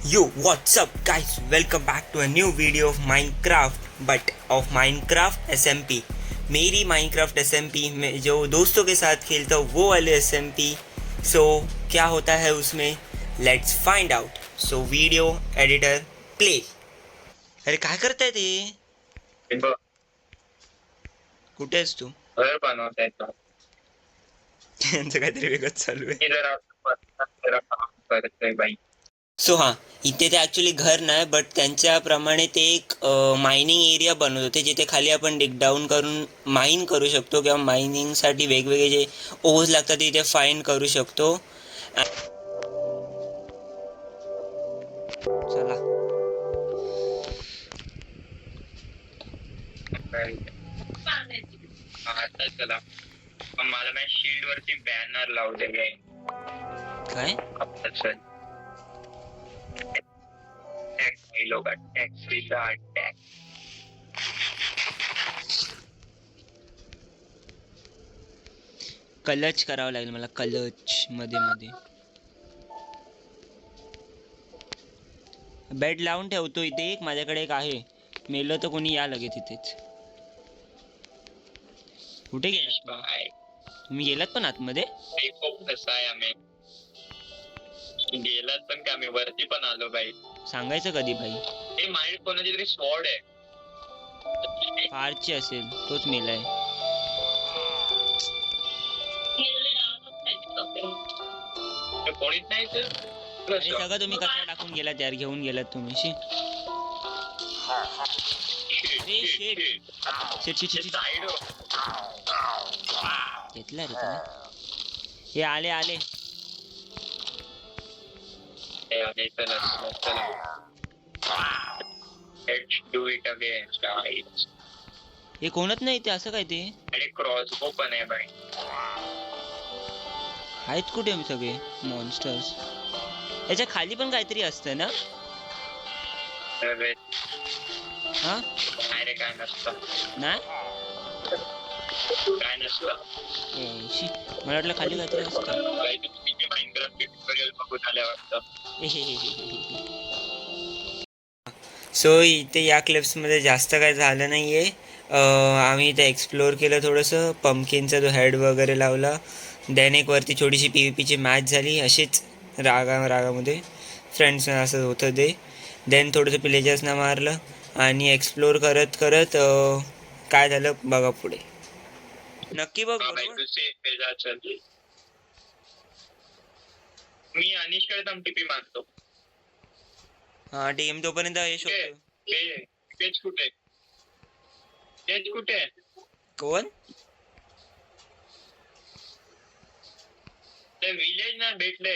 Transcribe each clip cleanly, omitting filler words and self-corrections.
Yo, what's up guys? Welcome back to a new video of Minecraft, but of Minecraft SMP. Mary Minecraft SMP में जो दोस्तों के साथ खेलता हूँ वो वाले SMP. So क्या होता है उसमें? Let's find out. So video editor play. अरे काय करताय ते? कुठे आहेस तू? घर बनवताय का? त्यांचं काहीतरी वेगळंच चालू आहे. मी जरा काम करतोय बाई. सो हां, इथे ते ॲक्च्युली घर नाही, बट त्यांच्याप्रमाणे ते एक मायनिंग एरिया बनवत होते, जिथे खाली आपण डिगडाऊन करून माइन करू शकतो किंवा मायनिंगसाठी वेगवेगळे जे ओज लागतात तिथे फाइंड करू शकतो. चला आता चला पण मला माझ्या शील्ड वरती बॅनर लावलेले आहे. काय लोक अटॅक कलच करावं लागेल मला, कलच मध्ये मध्ये बेड लावून ठेवतो इथे. एक माझ्याकडे एक आहे, मेलं तर कोणी या लगेच इथेच. कुठे गेलात तुम्ही? गेलात पण आतमध्ये? खूप कसा आहे आम्ही गेलात पण का आम्ही वरती पण आलो बाई. सांगायचं कधी भाई? हे माइंड कोणाची तरी स्वॉर्ड आहे. फारची असेल, तोच मेलाय. कोणीच नाही तर अरे सगळं तुम्ही कचरा टाकून गेलात यार, घेऊन गेलात तुम्ही. शी शेट शेट शेट शेट घेतला रे तुम्ही. हे आले आले. Let's do it again, guys. हे कोणच नाही ते, असं काय ते? अरे क्रॉसबो पण आहे बाई. आहेत कुठे सगळे मॉन्स्टर्स? याच्या खाली पण काहीतरी असतं ना? अरे हा अरे काय नसतं, नाही काय नसतं. शी मला वाटलं खाली काहीतरी असतं. बाई तू किती माइनक्राफ्ट ट्युटोरियल बघून आल्या वाटतं. सो इथे या क्लिप्समध्ये जास्त काय झालं नाही आहे. आम्ही इथे एक्सप्लोअर केलं थोडंसं. पंपकिनचा जो हेड वगैरे लावला. देन एक वरती छोटीशी PvPची मॅच झाली अशीच रागामध्ये. फ्रेंड्स असं होतं ते. देन थोडंसं पिलेजर्सना मारलं आणि एक्सप्लोअर करत करत काय झालं बघा पुढे. नक्की बघ. मी अनिशकडे थांब टीपी मारतो. हा टीम तोपर्यंत हे शोधतो. तेच कुठे तेच कुठे कोण? ते विलेज ना भेटले.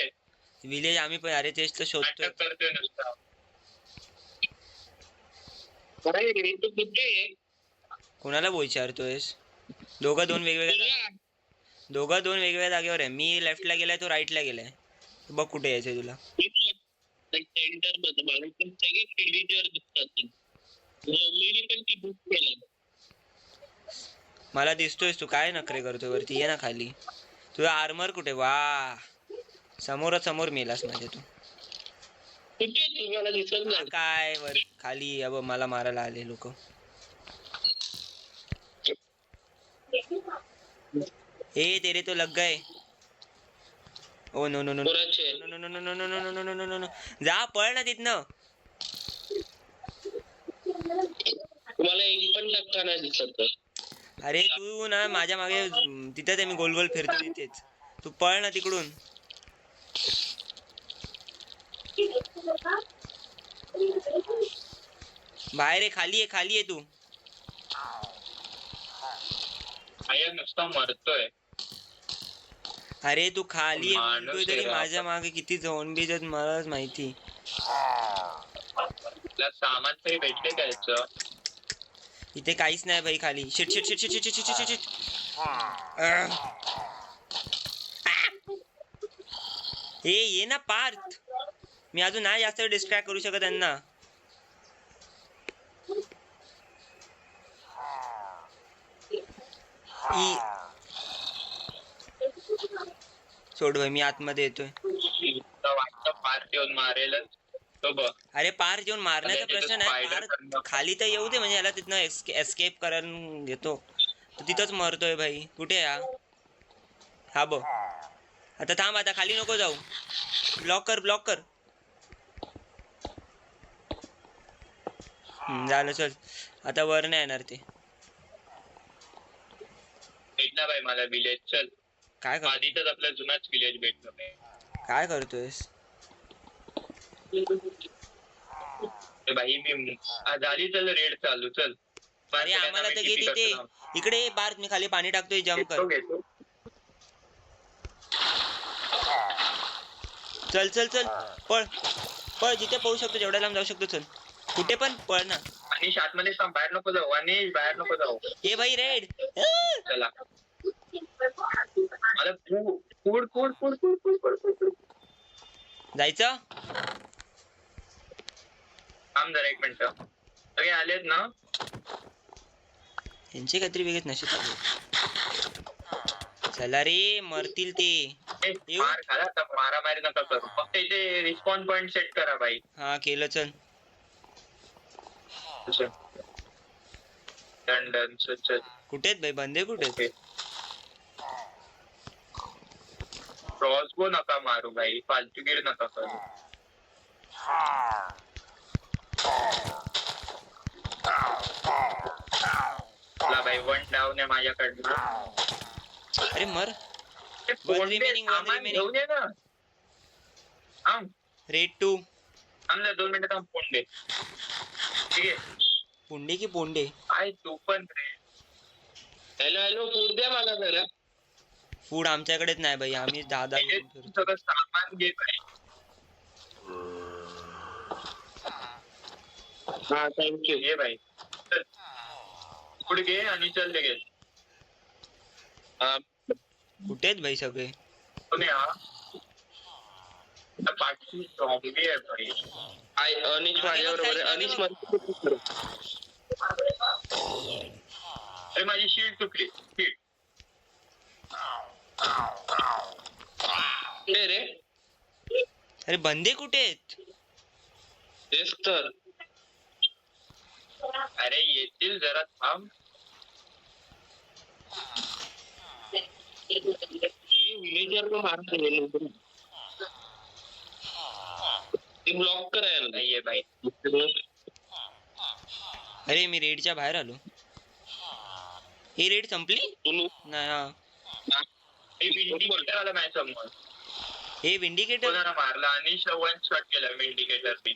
विलेज आम्ही पण, अरे तेच तर शोधतोय. करतोय नुसता. अरे तू कुठे? कोणाला विचारतोयस? दोघं दोन वेगवेगळ्या जागेवर आहे. मी लेफ्टला गेलाय, तो राईटला गेलाय. बघ कुठे यायचंय तुला. सेंटर मध्ये मला पण सगळे एडिटर दिसतात. मी पण ती बुक केलं. मला दिसतोयस तू काय नखरे करतोय. वरती ये ना खाली. तुझा आर्मर कुठे? वा समोर मेलास माझ्या तू. कुठे तुम्हाला दिसत नाही काय वर खाली? अब मला मारायला आले लोक. ए तेरे तो लग गए. Oh no no no no no no no no no no no no no no. No पळ ना तिथनं. तुम्हाला एक पण धक्का नाही दिसत. अरे तू ना माझ्या मागे तिथेच आहे, मी गोल गोल फिरतो तिथेच. तू पळ ना तिकडून. बाहेर आहे, खाली आहे तू. नुसता मरतोय. अरे तू खाली आहे तरी माझ्या मागे किती झोंबीज आहेत मलाच माहिती. सामान तरी भेटले त्याचं. इथे काहीच नाही भाई खाली. Shit shit shit shit shit shit shit shit. हे ये ना पार्थ. मी अजून नाही जास्त डिस्ट्रॅक्ट करू शकत त्यांना. सोड भाई, मी आतमध्ये येतोय. वाटतं पार्थ येऊन मारेलच. तो बघ. अरे पार येऊन मारण्याचा अरे, प्रश्न तिथं नाही, spider पार करणं. खाली तर येऊ दे, म्हणजे याला तिथनं एस्केप करून घेतो. तो तिथंच मरतोय भाई. कुठे हा? हा बघ. आता थांब, आता खाली नको जाऊ. ब्लॉक कर, ब्लॉक कर. झालं, चल. आता वर नाही येणार ते. भेटला बाई मला विलेज. चल, काय करतो? आधीच आपला जुनाच विलेज भेटला बाई. काय करतोयस? ए भाई मी झाली. चल, रेड चालू. चल, अरे आम्हाला तर घे तिथे. इकडे पार, मी खाली पाणी टाकतोय, जम्प कर. घेतो. चल चल चल, पळ पळ, जिथे पळू शकतो, जेवढ्या लांब जाऊ शकतो, चल. कुठे पण पळ ना. आणि आतमध्ये थांब, बाहेर नको जाऊ. आणि बाहेर नको जाऊ. हे भाई रेड. चला. मला food food food food food food food. जायचं. थांब जरा 1 मिनिट. सगळे आलेत ना? यांचे काहीतरी वेगळेच नशीब आहे. चला रे, मरतील ते. येऊ? मार खाला तर मारामारी नका करू. फक्त इथे रिस्पॉन्स पॉइंट सेट करा बाई. हा केलं, चल. Done done. चल चल. कुठे आहेत भाई, बंदे कुठे आहेत? क्रॉसबो नका मारू भाई, फालतूगिरी नका करू. ला भाई, 1 डाऊन आहे माझ्याकडनं. अरे मर. ते One फोन remaining, one सामान remaining. घेऊन ये ना. थांब रेड 2. थांब ना 2 मिनिटं थांब. फोन दे. ठीक आहे. पुंडे की पोंडे? काय तू पण रे. हॅलो हॅलो, फूड द्या मला जरा. फूड आमच्याकडेच नाही भाई, आम्ही 10 हे सगळं सामान घे भाई. हा थँक्यू. घे भाई. चल, फूड घे आणि चल लगेच. कुठे आहेत भाई सगळे? तुम्ही हा पाठी झॉम्बी आहे भाई. अनिश माझ्याबरोबर आहे. अनिश अरे माझी शील्ड तुटली. शील्ड रे. अरे बंदे कुठे आहेत? तेच तर. अरे येतील, जरा थांब. विलेजर को मारतो. ते ब्लॉक करायला नाहीये बाई. अरे मी रेडच्या बाहेर आलो. ही रेड संपली नाही. हा, विंडिकेटर मॅच समोर. हे विंडिकेटर. कोणाला मारला आणि 1 शॉट केला विंडिकेटरनी.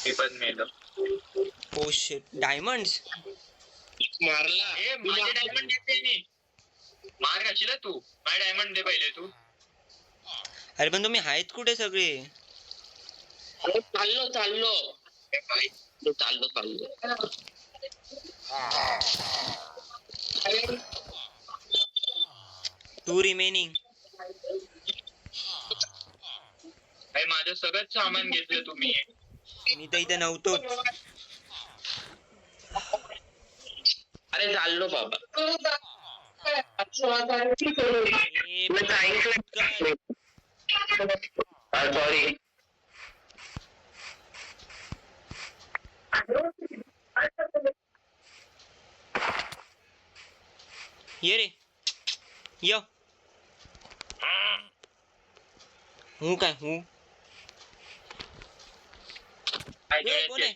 मी पण मेलो. ओ शिट, डायमंड्स मारला. ए माझे डायमंड देते नाही. मार घाशील तू. माझे डायमंड दे पहिले तू. अरे पण तुम्ही आहेत कुठे सगळे? चाललो चाललो चाललो चाललो. 2 रिमेनिंग. भाई माझं सगळंच सामान घेतलं तुम्ही. मी तर इथे नव्हतोच. अरे चाललो बाबा. सॉरी. ये रे, यो. हूँ काय हूँ? कोण आहे?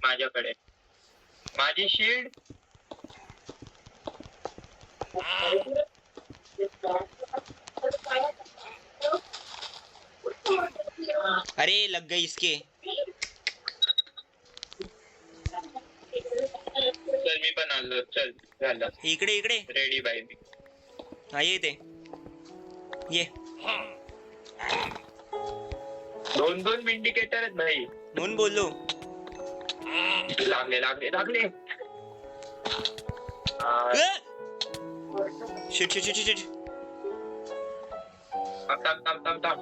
माझ्याकडे माझी शील्ड. अरे लग गई इसके. चल मी पण आलो. चल झालं. इकडे इकडे. रेडी बाई मी. हा ये ते ये. 2 विंडिकेटर आहेत भाई. म्हणून बोललो. लागले लागले लागले. Shit shit shit shit. थांब थांब थांब थांब.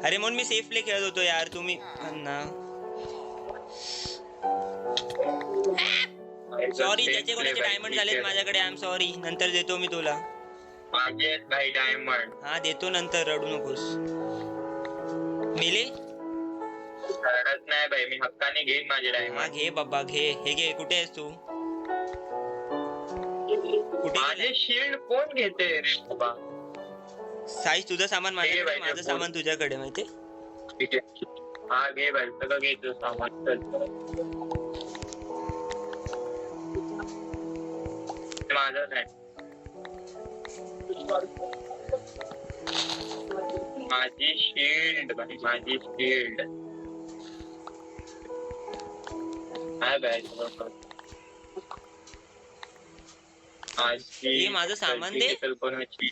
अरे म्हणून मी सेफ प्ले खेळत होतो यार. तुम्ही ना सॉरी, ज्याचे कोणाचे डायमंड झालेत माझ्याकडे. I am sorry. नंतर देतो मी तुला. माझे भाई डायमंड. हा देतो नंतर, रडू नकोस. मिली रडत नाही भाई, मी हक्काने घेईन माझे हा डायमंड. घे बाबा घे. हे घे. कुठे आहेस तू? कुठे माझे गेलाय? शिल्ड कोण घेते रे बाबा? साईज तुझं सामान माझ्याकडे, बाई, माझं ते सामान तुझ्याकडे, माहिती? ठीक आहे. हा घे भाई, सगळं घे तुझं सामान. चल ते माझं नाही. माझी शिल्ड भाई, माझी शिल्ड. काय भाई हे माझं सामान दे. कल्पनाची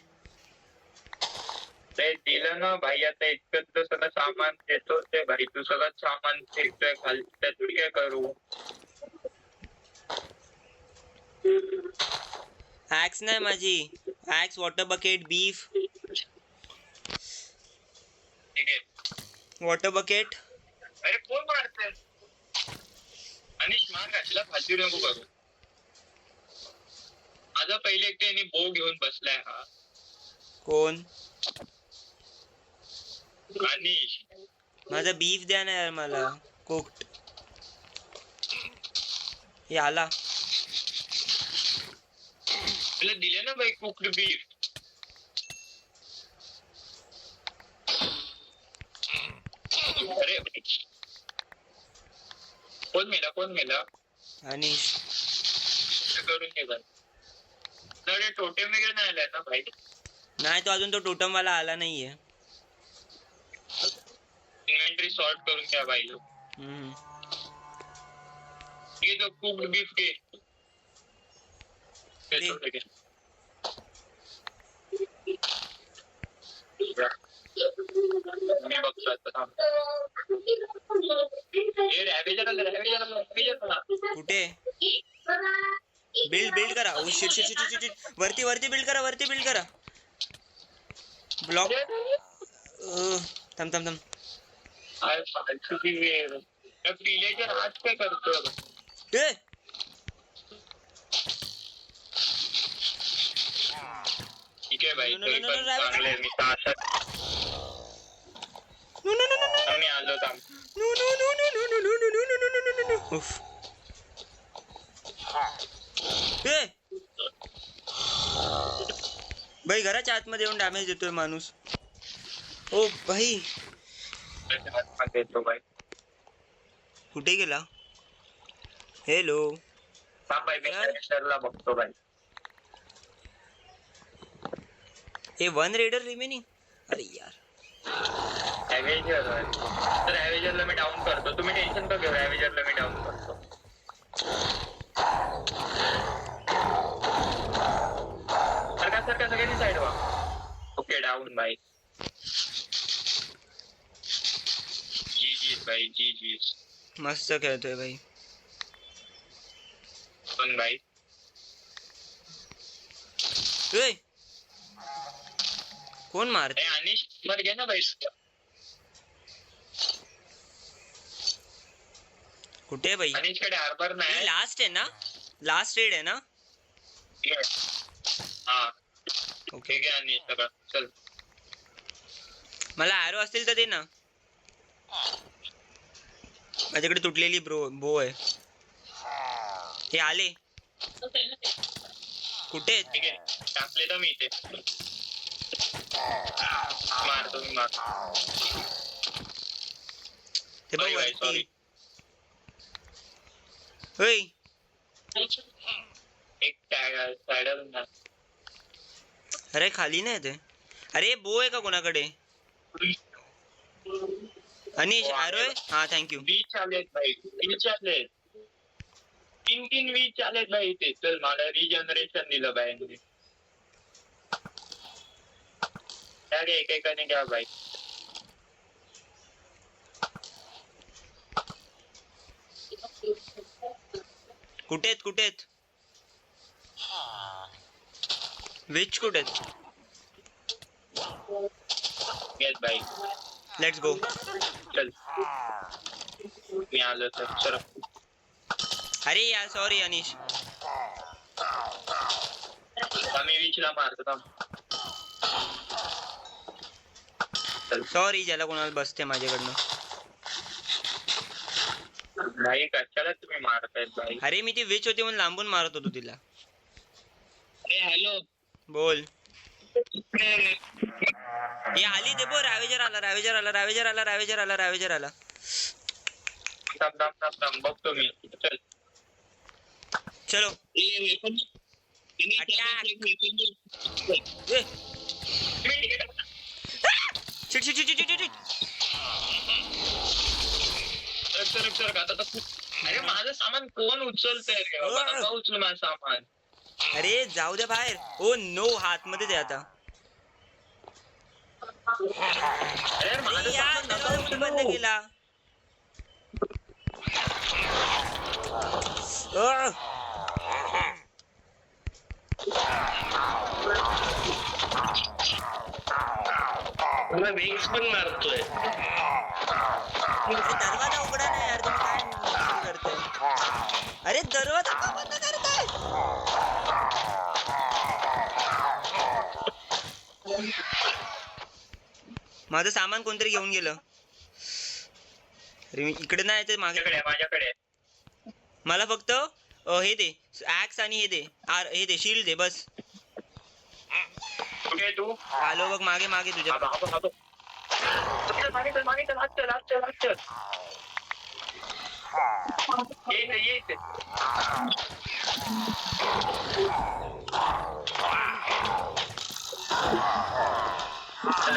ते दिलं ना भाई. आता इतकं तुझं सगळं सामान देतो ते भाई, तू सगळं सामान फेकतोय खाली, त्यात मी काय करू? ऍक्स नाही माझी. X, water bucket, beef. ठीक आहे. Water bucket. अरे कोण मारतंय? अनिश मार घातला, फालतू नको करू. माझा पहिले एक त्यांनी बो घेऊन बसलाय हा. कोण? अनिश. माझा बीफ द्या ना यार मला. कुक्ड. हे आला. तुला दिले ना भाई कुक्ड बीफ. अरे कोण मेला? अनिश. करून घे भाई. अरे टोटेम वगैरे नाही आलाय ना भाई? नाही, तो अजून तो टोटम वाला आला नाहीये. इन्व्हेंटरी सॉर्ट करून घ्या भाई. हम्म. घे तो कुक्ड बीफ घे. दे. मी बघतो आता. कुठे? बिल्ड करा. Oh shit shit shit shit shit. वरती बिल्ड करा. ब्लॉक. थांब. पिलेच्या हात काय करतो? ए ठीक आहे भाई, No, no, तरी no, no, पण no, चांगले मी तासात मी आलो थांब. उफ. ए भाई, घराच्या आतमध्ये येऊन डॅमेज देतोय माणूस. ओ भाई, देतो भाई. कुठे गेला? हॅलो. थांब भाई, मी कॅरेक्टरला बघतो भाई. हे वन रेडर रिमेनिंग. अरे यार. ॲव्हेंजर तर ॲव्हेंजरला मी डाऊन करतो. तुम्ही टेन्शन का घेऊ, ॲव्हेंजरला मी डाऊन करतो. सरका सगळ्यांनी साईड व्हा. ओके, डाऊन भाई. जी भाई, जी मस्त खेळतोय भाई. पण भाई ए कोण मारते? अनिश मर घे ना भाई. कुठे भाई? अनिश कडे हार्बर नाही. लास्ट आहे ना? लास्ट रेड आहे ना? हा ओके. ठीक आहे अनिश, सगळं चल. मला ॲरो असतील तर दे ना. माझ्याकडे तुटलेली बो आहे. हे आले. कुठे आहेत? ठीक आहे, टाकले तर मी इथे. मारतो मी. ते बघ सॉरी वरती. होय. एक सायडर ना. अरे खाली नाही ते. अरे बो आहे का कोणाकडे? अनिश ॲरो आहे? हा थँक्यू. वीच आलेत भाई, वीच आलेत. 3 वीच आलेत भाई इथे. चल, मला रिजनरेशन दिलं बाई. एकेकाने घ्या भाई. कुठे आहेत? विच कुठे आहेत? घेत भाई. Let's go. चल, मी आलो तर चल. अरे यार सॉरी अनिश. आम्ही विचला मारतो थांब. चल सॉरी ज्याला कोणाला बसते माझ्याकडनं. भाई कशाला तुम्ही मारतायत भाई? अरे मी ती विच होती म्हणून लांबून मारत होतो तिला. अरे हॅलो बोल. हे आली ते बो रावेजर आला रावेजर आला रावेजर आला रावेजर आला रावेजर आला. थांब बघतो मी. चल चलो वेपन Attack. ए shit shit shit shit shit shit. रक्षक आता तर अरे माझं सामान कोण उचलतंय रे बाबा? नका उचलू माझं सामान. अरे जाऊ द्या बाहेर. ओ नो हात मध्ये दे आता. अरे माझं अरे यार सामान नका दरवाजा कोणी बंद उचलू. केला. मला वेग्स पण मारतोय. अरे दरवाजा उघडा नाही यार तुम्ही काय मस्ती करताय. अरे दरवाजा का बंद करताय. माझं सामान कोणतरी घेऊन गेलं. अरे मी इकडे नाही ते मागे. माझ्याकडे मला फक्त हे दे ऍक्स आणि हे दे हे दे शील्ड दे बस. कुठे आहे तू? आलो बघ मागे मागे तुझ्या. मागे चल. ये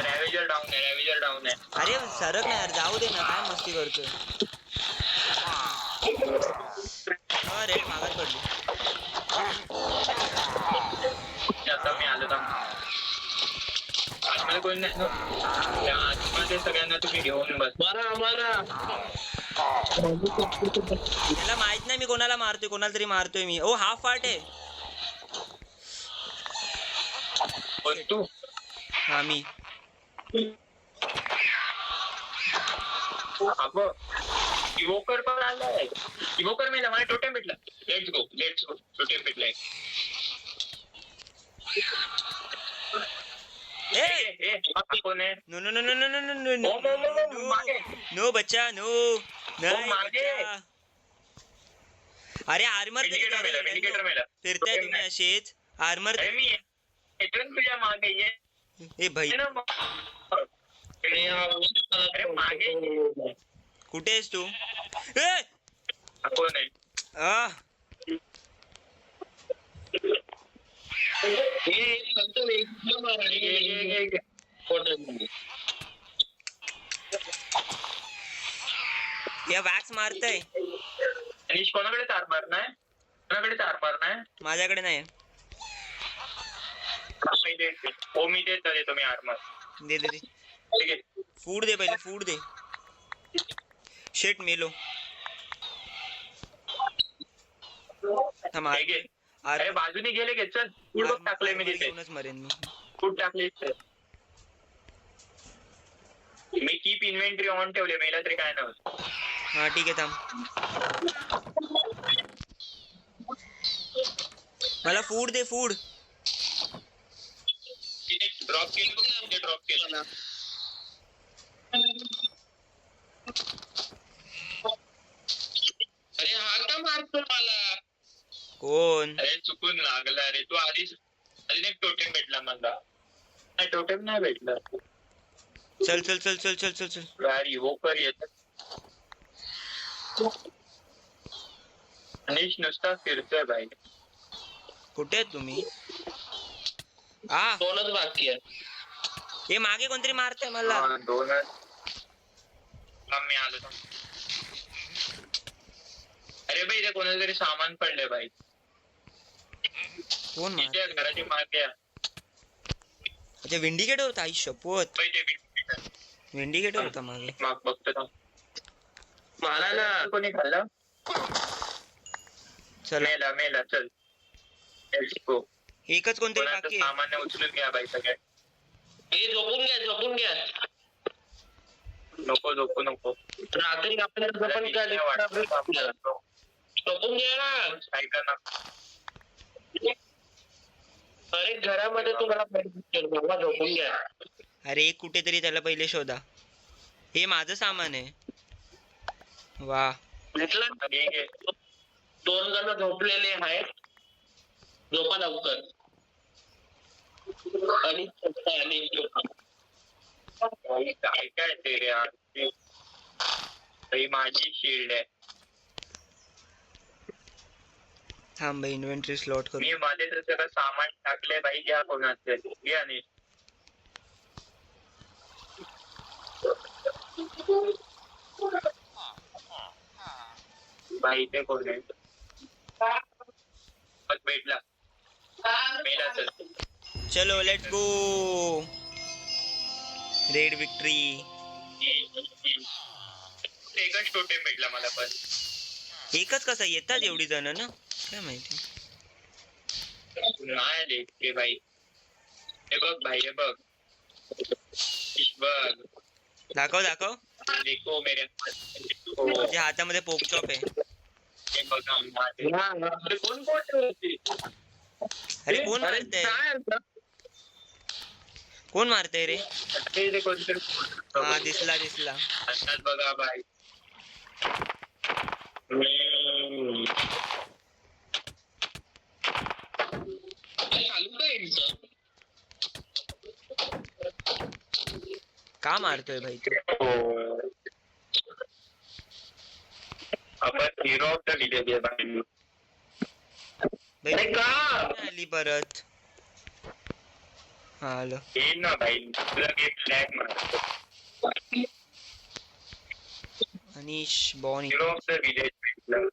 रॅवेजर डाऊन आहे. अरे सरक नाही यार जाऊ दे ना काय मस्ती करतोय. रेड मागात पडली. आता मी आलो थांब. आतमध्ये कोणी नाही ना? त्या आतमध्ये सगळ्यांना तुम्ही घेऊन बस. मारा त्याला माहित नाही मी कोणाला मारतोय कोणाला तरी मारतोय मी. ओ हाफ पार्ट आहे. कोण तू? हा मी. अगं इवोकर पण आलाय. इवोकर मेला मला टोटेम भेटला. Let's go totem भेटलाय. ए कोण आहे? No no no no no no no no no मागे. नो बच्चा नो नाही मागे. बच्चा. अरे आर्मर विंडिकेटर मेला. फिरताय तुम्ही असेच आर्मर. अरे मी येतो ना तुझ्या मागे ये. ए भाई ये ना मग. अरे मागे कुठे आहेस तू. ए कोण आहे? आ या वॅक्स मारतय. अनिश कोणाकडे तार मारणार? माझ्याकडे नाही. हो मी देत तुम्ही आर्मर दे दे दे ठीक आहे. फूड दे पहिले फूड दे. शेट मेलो. ठीक आहे. अरे बाजूने गेले घे चल. फूड बघ टाकलंय मी तिथे. घेऊनच मरेन मी. फूड टाकले. मी कीप इन्व्हेंटरी ऑन ठेवले. मेला तरी काय नव्हतं. हा ठीक आहे थांब. मला फूड दे फूड. ड्रॉप केलं. अरे हा का मारतो मला. कोण. अरे चुकून लागला रे. तू आधीच एक टोटेम भेटला मला. नाही टोटेम नाही भेटला. चल चल चल चल चल चल चल. यार इवोकर येत. अनिश नुसता फिरतोय भाई. कुठे आहेत तुम्ही. हा दोनच बाकी आहे. हे मागे कोणतरी मारतंय मला. दोनच. मी आलो. अरे भाई इथे कोणाचं तरी सामान पडलंय भाई. कोण मार. इथे घराची मागे. अच्छा विंडिकेटर होता. आई शपथ पहिले विंडिकेटर होता मागे. माग बघतो. मारा ना. कोणी खाल्लं. चला मेला चल. Let's go. एकच कोणतरी कोणाचं बाकी आहे. सामान्य उचलून घ्या बाई सगळे. हे झोपून घ्या. नको. रात्री आपल्याला झोपून घ्या ना. ऐका ना. अरे घरामध्ये तुम्हाला झोपून घ्या. अरे एक कुठेतरी त्याला पहिले शोधा. हे माझं सामान आहे. वा भेटला ना? दोन जण झोपलेले आहेत. झोपा लवकर. आणि काय काय ते रे यार. ही माझी शिल्ड आहे. थांब इन्व्हेंटरी स्लॉट करू. मी मध्ये तर सगळं सामान टाकले बाई. घ्या कोणाचं घे. आणि बाई ते कोण आहे? बघ भेटला. मेला चल. चलो लेट्स गो. Red victory. एकच टोटेम भेटला मला पण. एकच कसा येतात एवढी जण ना काय माहिती. नाही आले ते बाई. हे बघ भाई हे बघ. बघ दाखव दाखव. देखो मेरे तुझ्या हातामध्ये पोक चॉप आहे. हे बघा माझे. कोण होती? अरे कोण मारतय. कोण मारतय रे. ते कोणतरी हा दिसला दिसला. असतात बघा बाई. चालू काय यांचं? का मारतोय भाई तू. आपण हिरो ऑफ द विलेज आहे बाई. भाई अरे का? आली परत. हा आलो. येईल ना भाई. तुला एक फ्लॅग मारतो. अनिश बॉन. हिरो ऑफ द विलेज भेटलं.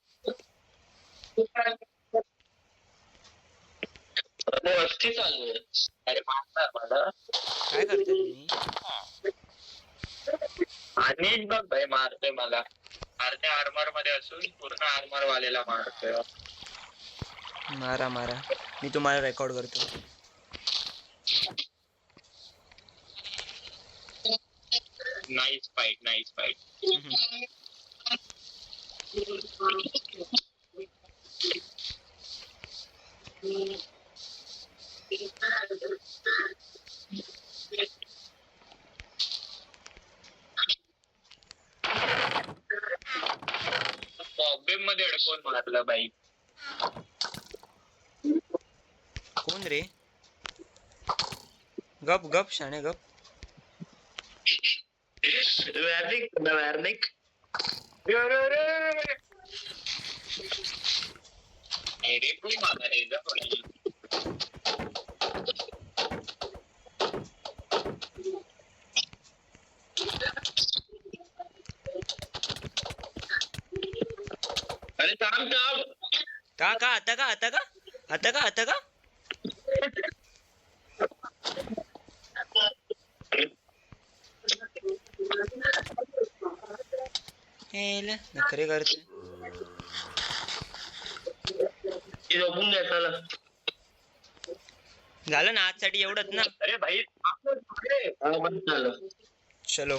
वस्ती चालू आहे. अरे मारणार मला. काय करता तुम्ही. आणि बघ भाई मारतोय मला. अर्ध्या आर्मर मध्ये असून पूर्ण आर्मर वालेला मारतोय. मारा मारा. मी तुम्हाला रेकॉर्ड करतो. Nice fight nice fight. Problem मध्ये अडकून मारलं बाई. कोण रे. गप गप शाणे गप. वॅर्निक अरे तू मारणार आहे जा. अरे थांब थांब. का का आता का आता का आता का आता का. हेला नखरे करते. झोपून द्या चला. झालं ना आजसाठी एवढंच ना. अरे भाई झालं. चलो.